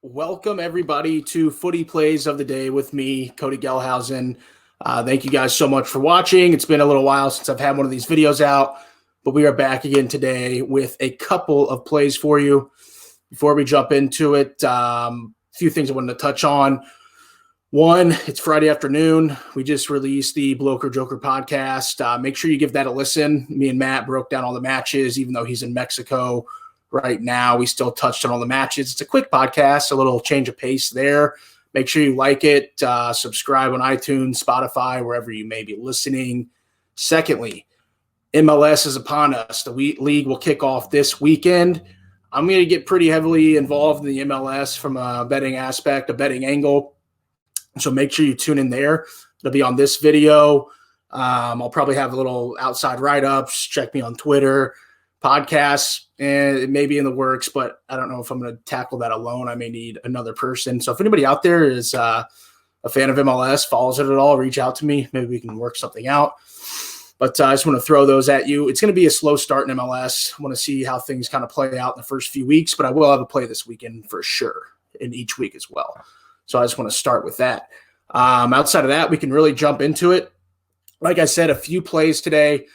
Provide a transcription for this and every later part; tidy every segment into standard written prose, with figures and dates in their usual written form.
Welcome, everybody, to Footy Plays of the Day with me, Cody Gelhausen. Thank you guys so much for watching. It's been a little while since I've had one of these videos out, but we are back again today with a couple of plays for you. Before we jump into it, a few things I wanted to touch on. One, it's Friday afternoon. We just released the Bloker Joker podcast. Make sure you give that a listen. Me and Matt broke down all the matches, even though he's in Mexico right now. We still touched on all the matches. It's a quick podcast, a little change of pace there. Make sure you like it. Subscribe on iTunes, Spotify, wherever you may be listening. Secondly, MLS is upon us. The league will kick off this weekend. I'm going to get pretty heavily involved in the MLS from a betting aspect, a betting angle. So make sure you tune in there. It'll be on this video. I'll probably have a little outside write-ups. Check me on Twitter, podcasts, and it may be in the works, but I don't know if I'm going to tackle that alone. I may need another person. So if anybody out there is a fan of MLS, follows it at all, reach out to me. Maybe we can work something out. But I just want to throw those at you. It's going to be a slow start in MLS. I want to see how things kind of play out in the first few weeks, but I will have a play this weekend for sure, and each week as well. So I just want to start with that. Outside of that, we can really jump into it. Like I said, a few plays today.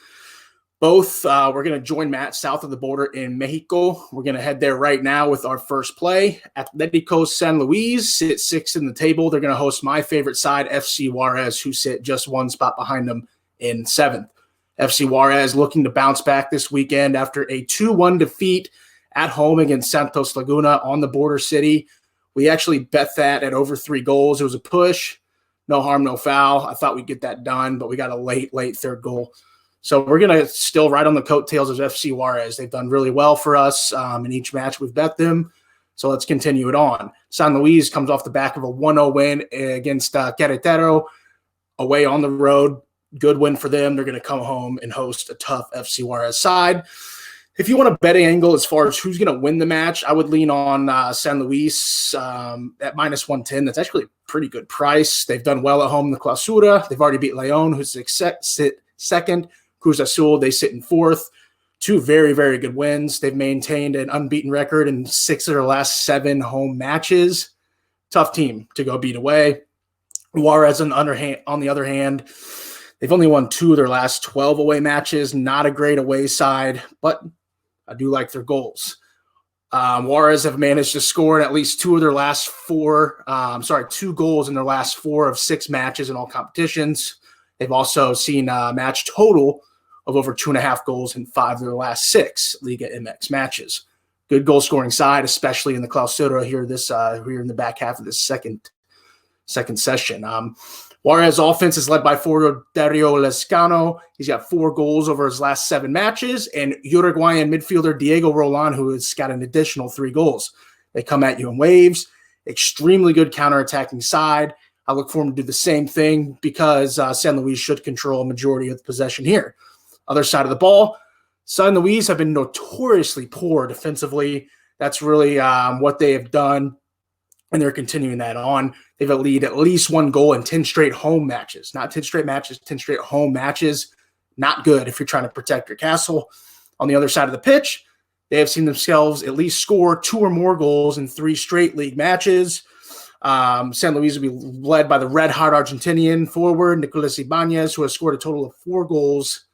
Both, we're going to join Matt south of the border in Mexico. We're going to head there right now with our first play. Atletico San Luis sit sixth in the table. They're going to host my favorite side, FC Juarez, who sit just one spot behind them in seventh. FC Juarez looking to bounce back this weekend after a 2-1 defeat at home against Santos Laguna on the border city. We actually bet that at over 3 goals. It was a push. No harm, no foul. I thought we'd get that done, but we got a late third goal. So we're going to still ride on the coattails of FC Juarez. They've done really well for us in each match we've bet them. So let's continue it on. San Luis comes off the back of a 1-0 win against Querétaro away on the road. Good win for them. They're going to come home and host a tough FC Juarez side. If you want a betting angle as far as who's going to win the match, I would lean on San Luis at minus 110. That's actually a pretty good price. They've done well at home in the Clausura. They've already beat León, who's sit second. Cruz Azul, they sit in fourth. 2 very, very good wins. They've maintained an unbeaten record in 6 of their last 7 home matches. Tough team to go beat away. Juarez, on the other hand, they've only won 2 of their last 12 away matches. Not a great away side, but I do like their goals. Juarez have managed to score in at least 2 of their last 4 – 2 goals in their last 4 of 6 matches in all competitions. They've also seen a match total of over 2.5 goals in 5 of their last 6 Liga MX matches. Good goal-scoring side, especially in the Clausura here in the back half of this second session. Juarez offense is led by forward Dario Lescano. He's got 4 goals over his last 7 matches, and Uruguayan midfielder Diego Roland, who has got an additional 3 goals. They come at you in waves. Extremely good counterattacking side. I look for them to do the same thing because San Luis should control a majority of the possession here. Other side of the ball, San Luis have been notoriously poor defensively. That's really what they have done, and they're continuing that on. They've lead at least 1 goal in 10 straight home matches. Not 10 straight matches, 10 straight home matches. Not good if you're trying to protect your castle. On the other side of the pitch, they have seen themselves at least score 2 or more goals in 3 straight league matches. San Luis will be led by the red-hot Argentinian forward, Nicolas Ibanez, who has scored a total of 4 goals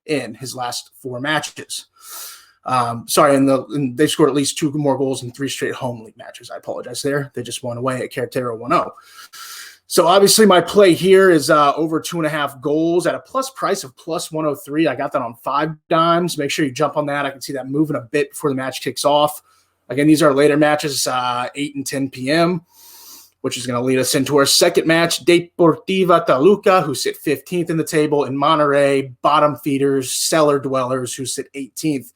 in his last 4 matches. And they scored at least 2 more goals in 3 straight home league matches. I apologize there. They just won away at Querétaro 1-0. So obviously my play here is over 2.5 goals at a plus price of plus 103. I got that on 5 dimes. Make sure you jump on that. I can see that moving a bit before the match kicks off. Again, these are later matches, 8 and 10 p.m., which is going to lead us into our second match, Deportiva Toluca, who sit 15th in the table, and Monterrey, bottom feeders, cellar dwellers, who sit 18th.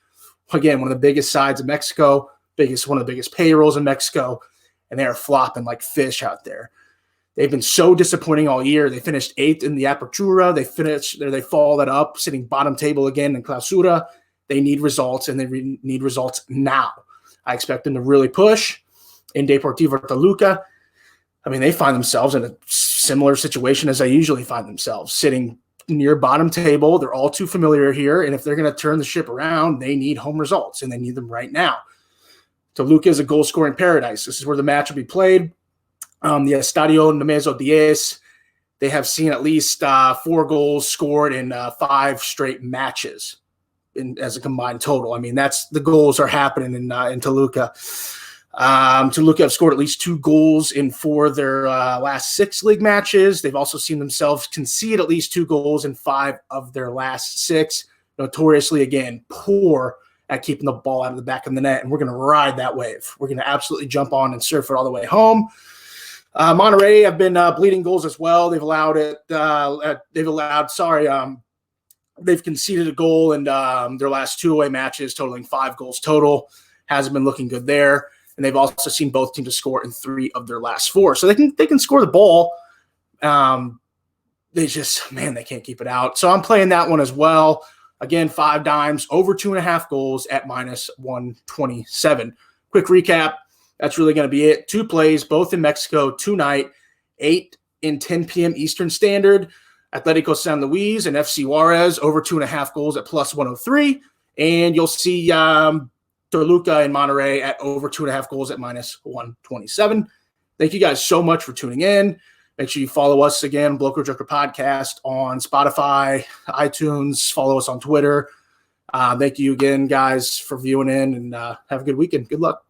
Again, one of the biggest sides of Mexico, one of the biggest payrolls in Mexico, and they are flopping like fish out there. They've been so disappointing all year. They finished 8th in the Apertura. They followed that up, sitting bottom table again in Clausura. They need results, and they need results now. I expect them to really push in Deportiva Toluca. I mean, they find themselves in a similar situation as they usually find themselves, sitting near bottom table. They're all too familiar here, and if they're going to turn the ship around, they need home results, and they need them right now. Toluca is a goal-scoring paradise. This is where the match will be played. The Estadio Nemesio 10. They have seen at least 4 goals scored in 5 straight matches as a combined total. I mean, that's the goals are happening in Toluca. Toluca have scored at least 2 goals in 4 of their last 6 league matches. They've also seen themselves concede at least 2 goals in 5 of their last 6. Notoriously, again, poor at keeping the ball out of the back of the net, and we're going to ride that wave. We're going to absolutely jump on and surf it all the way home. Monterrey have been bleeding goals as well. They've conceded a goal in their last 2 away matches, totaling 5 goals total. Hasn't been looking good there. And they've also seen both teams score in 3 of their last 4. So they can score the ball. They can't keep it out. So I'm playing that one as well. Again, 5 dimes, over 2.5 goals at -127. Quick recap. That's really going to be it. 2 plays, both in Mexico tonight, 8 and 10 p.m. Eastern Standard. Atletico San Luis and FC Juarez, over 2.5 goals at +103. And you'll see Toluca and Monterrey at over 2.5 goals at -127. Thank you guys so much for tuning in. Make sure you follow us again, Bloker Joker Podcast, on Spotify, iTunes. Follow us on Twitter. Thank you again, guys, for viewing in, and have a good weekend. Good luck.